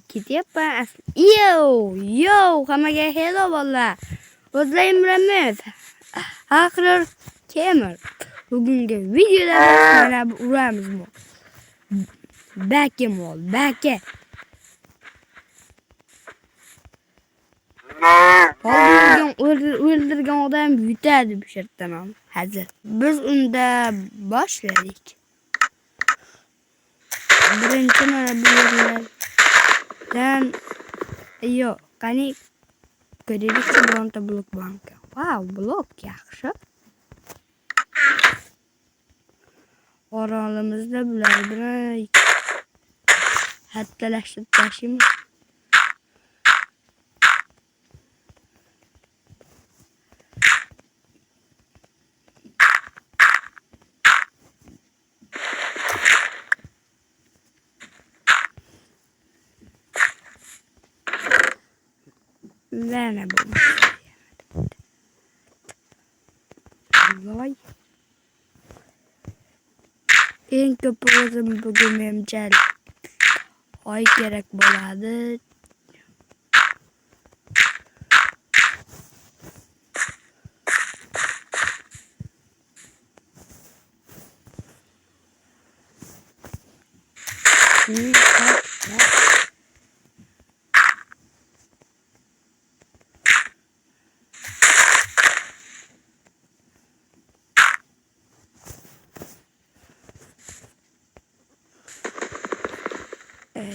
Ketyapman. Hammaga hello bolalar. O'zlarim Ramiz. Haqlar Kemer. Bugungi videoda biz mana bu uramizmi? Bakemol, baka. O'ldirgan odam yutadi bu yerdan ham. Hozir biz unda boshladik. Birinchi mana bu yerlardan qani ko'raylikchi bironta blok banka. Wow, blok yaxshi. Oralimizda bular bilan hattalashib tashlaymiz. Mana bu. Voy. Eng ko'p o'zim bugun menimcha oy kerak bo'ladi.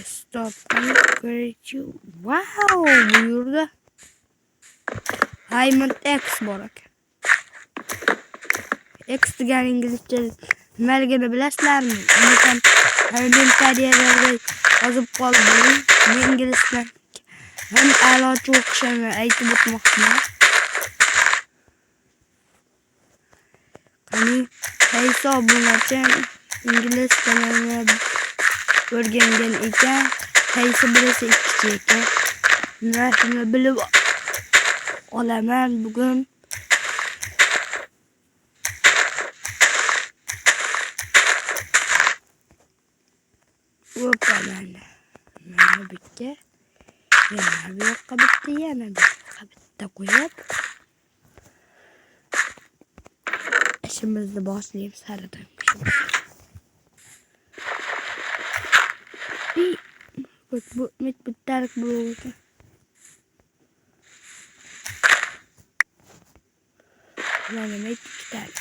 Stop. Wow, buyurdi. Diamond X bor ekan. X degan inglizcha nimaligini bilasizlarmi? Lekin kommentariylarga yozib qoldim. Men inglizdan ham a'lochi o'qishimni aytib o'tmoqchiman. Qani qaysi obunachi ingliz tilini o'rgangan ekan, qaysi birisi ikkichi ekan. Nimasini bilib olaman bugun. Mana bitta. Yana bu yoqqa bitta, yana bu yoqqa bitta qo'yib ishimizni boshlaymiz haradan. Bu bittalik bo'ldi. Mana bittalik.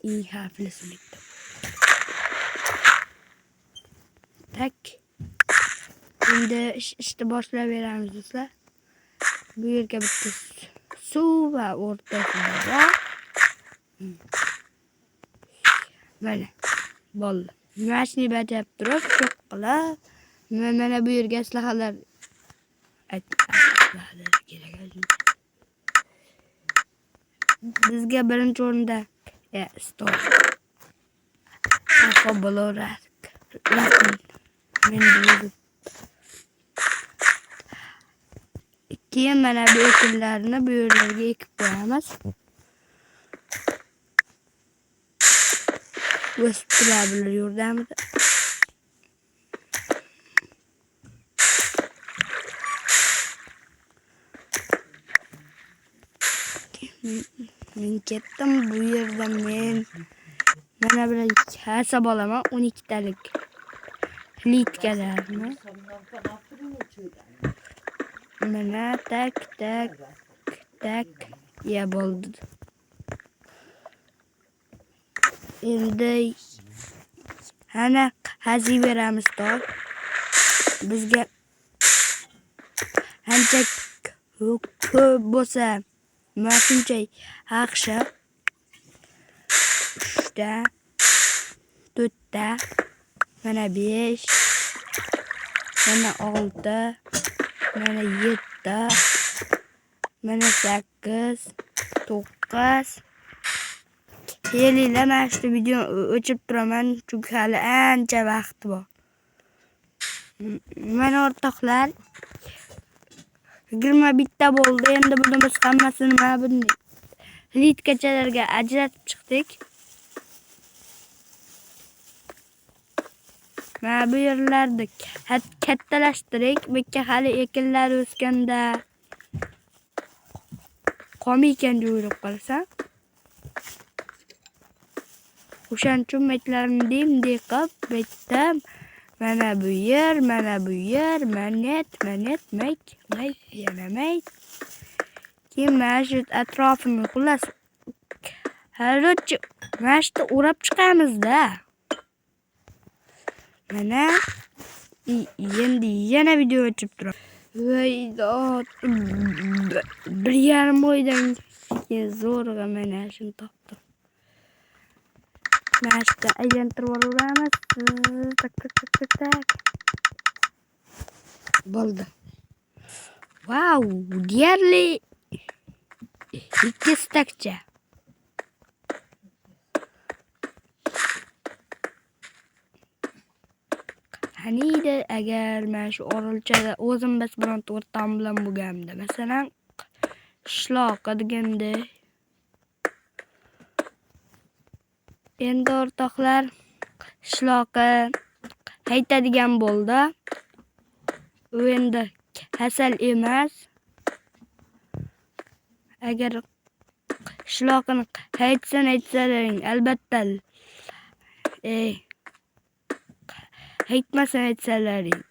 İyi harflisi bitti. Tak. Şimdi işte boshlayveramiz do'stlar. Bu yerga bitta suv va o'rtasida bor. Mana bo'ldi. Mashina bajarib turib, cho'qqilab, mana bu yerga aslahalar kerak. Bizga birinchi o'rinda stop. Qo'bolorak. Keyin mana bu ekinlarni bu yerlarga ekib qo'yamiz. O'sib turadi yordamida. Men ketdim bu yerda mana bilan hisob olaman 12 talik litkalarni. Mana tak ya bo'ldi. Endi ana qaziveramiz to'q. Bizga ancha ko'p bo'lsa, mana shuncha yaxshi. 3 ta, 4 ta, mana 5, mana 6, mana 7, mana 8, 9. Kelinglar, mana shu videoni o'chirib turaman, chunki hali ancha vaqt bor. Mana o'rtoqlar, 21 ta bo'ldi. Endi buni biz hammasini mana bunday plitkachalarga ajratib chiqdik. Mana bu yerlarni kattalashtirdik. Bu yerga hali ekinlar o'sganda qolmaykan deb o'ylab qolasan. O'shaning uchun metlarni deyim-dey qilib bitdim. Mana bu yer, manet, yana mayt. Keyin mana shu atrofini xullas halicha mana shu o'rab chiqamiz-da. Mana endi yana video ochib turib. Voy, 1,5 oydan keyin zo'rg'a mana shuni topdim. Mana shunda aylantirib olaveramiz. Tak. Bo'ldi. Wow, deyarli 2 stakcha. Qaniydi agar mana shu orolchada o'zim bas bironta o'rtam bilan bo'lganimda, masalan, qishloq deganda. Endi o'rtoqlar, qishloqqa qaytadigan bo'ldi. U endi kasal emas. Agar qishloqni aytsalaring, albatta aytmasam aytsalaring,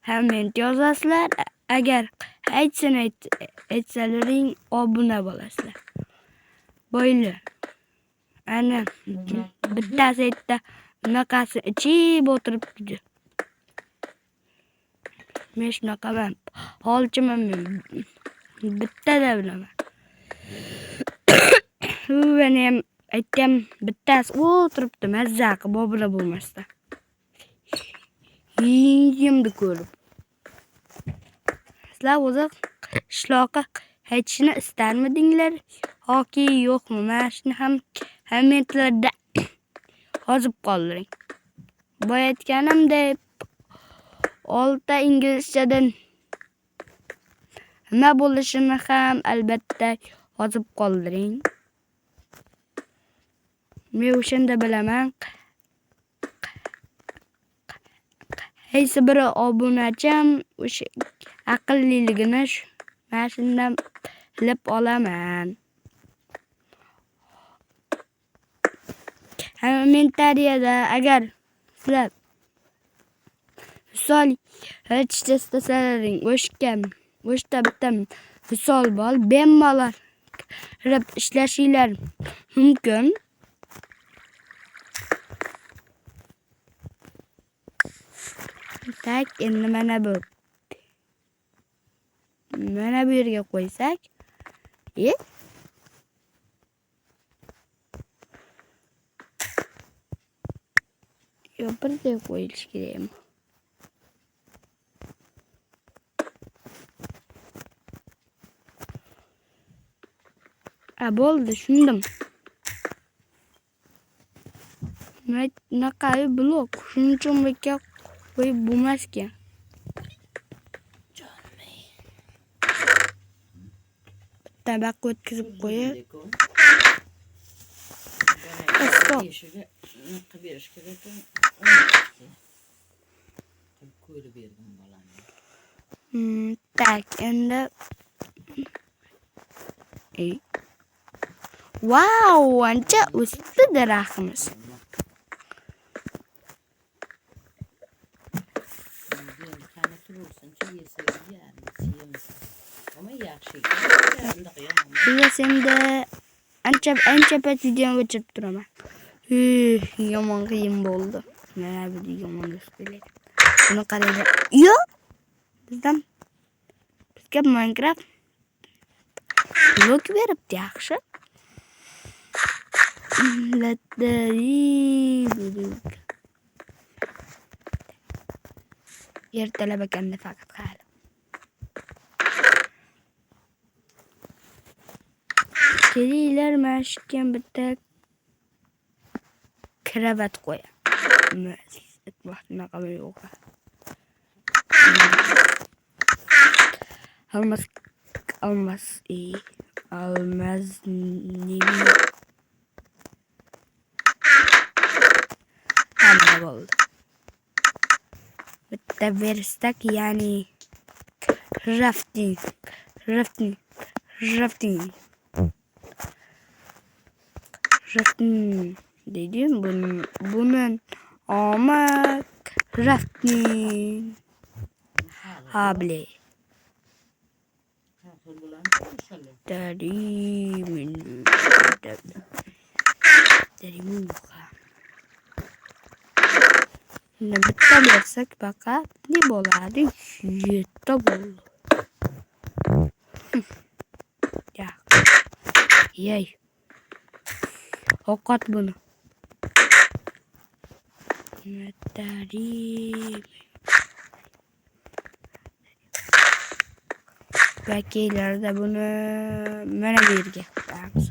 komment yozasizlar. Agar aytsalaring, obuna bo'lasizlar. Bo'yli. Ana bittasi aytdi, bunaqasi ichib o'tiribdi. Men shunaqaman. Holchiman men. Bittada bilaman. Meni ham aytgan bittasi o'tiribdi, mazza qilib, bobula bo'lmasdan. Yengimni ko'rib. Sizlar o'zi qishloqqa qaytishni istarmidinglar yoki yo'qmi? Mana shuni ham kommentlarda yozib qoldiring. Boya aytganimdek, 6 inglizchadan nima bo'lishini ham albatta yozib qoldiring. Men o'shanda bilaman. Qaysi biri obunachim o'sha aqlliligini mana shundan bilib olaman. Kommentariyada agar sizlar misol aytishni istasalaring, o'shda bitta misol bor, bemalol kirib ishlashinglar mumkin. Tak, endi mana bu yerga qo'ysak, birday qo'yilish kerakmi? Bo'ldi, tushundim. Bunaqa blok, shuning uchun bu yerga qo'yib bo'lmas ekan. Bitta baqqa o'tkazib qo'yib. Stop. Tak, endi wow, ancha o'sdi daraxtimiz. Biz endi ancha payt video o'chirib turaman. Yomon qiyin bo'ldi. Mana bu yomonlashdi. Buni qarang. Yo'q. Bizga Minecraft blok beribdi, yaxshi. Ertalab ekanda faqat hali. Kelinglar, mana shu yerga bitta kravat qo'yamiz. Vaqtnaqa yo'q. Olmas. Almaz nemi. Hamma bo'ldi. Bitta verstak, ya'ni rafting dedim, bunun omad rafting hable dari muka. Bitta bersak faqat ne bo'ladi? 7 bo'ldi. Ya. Yey. Ovqat buni. Dari vakillarda buni mana bu yerga qo'yamiz.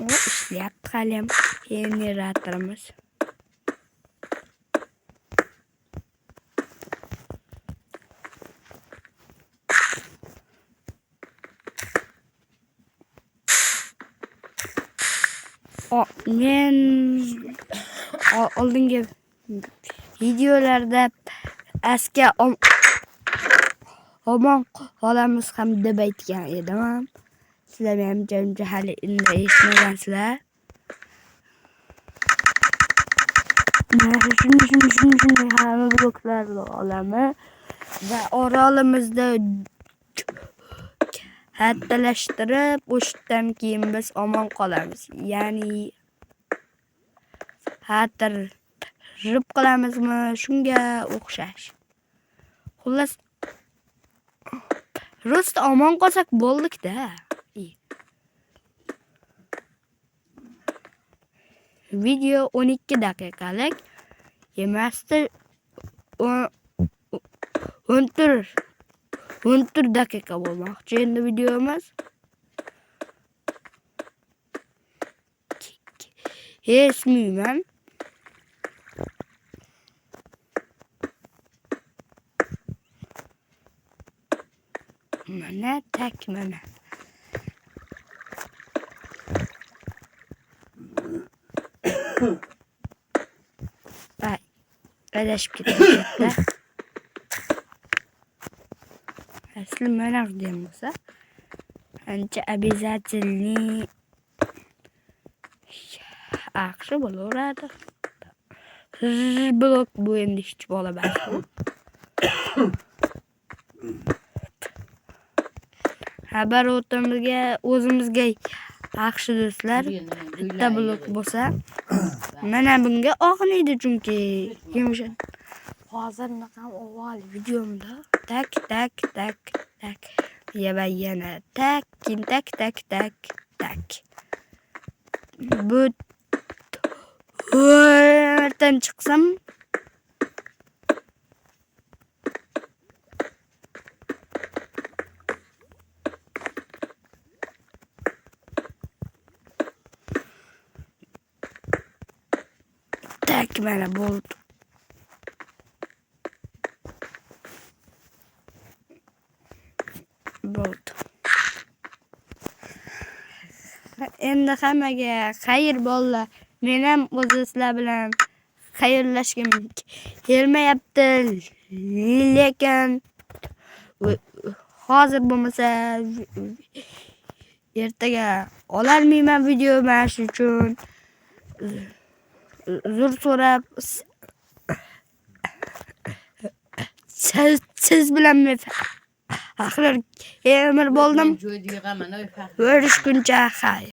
Ishlayapti hali ham generatorimiz. Men oldingi videolarda aska omon qolamiz ham deb aytgan edim. Sizlar menimcha hali unda eshitmagansizlar. Shunday hamma bloklarni olamiz va oralimizda hattalashtirib, o'shdan keyin biz omon qolamiz. Ya'ni hattirib qolamizmi, shunga o'xshash. Xullas, rost omon qolsak bo'ldik-da. Video 12 daqiqalik emasdi, 14 daqiqa bo'lmoqchi endi videomiz. Esmayman. Mana tak mana. Ay, adashib ketdi. Asli mana degan bo'lsa, ancha обязательный yaxshi bo'laveradi. Blok bu endi hech bo'lamas. Xabar o'zimizga yaxshi do'stlar, bitta blok bo'lsa, mana bunga og'naydi chunki hozir naqam avval videomda tak va yana tak bu yerdan chiqsam tak mana bo'ldi. Endi hammaga xayr bolalar. Men ham o'z sizlar bilan xayrlashgim kelmayapti, lekin hozir bo'lmasa ertaga ololmayman video mana shu uchun uzr so'rab siz bilan axir emir bo'ldim. Ko'rishguncha xayr.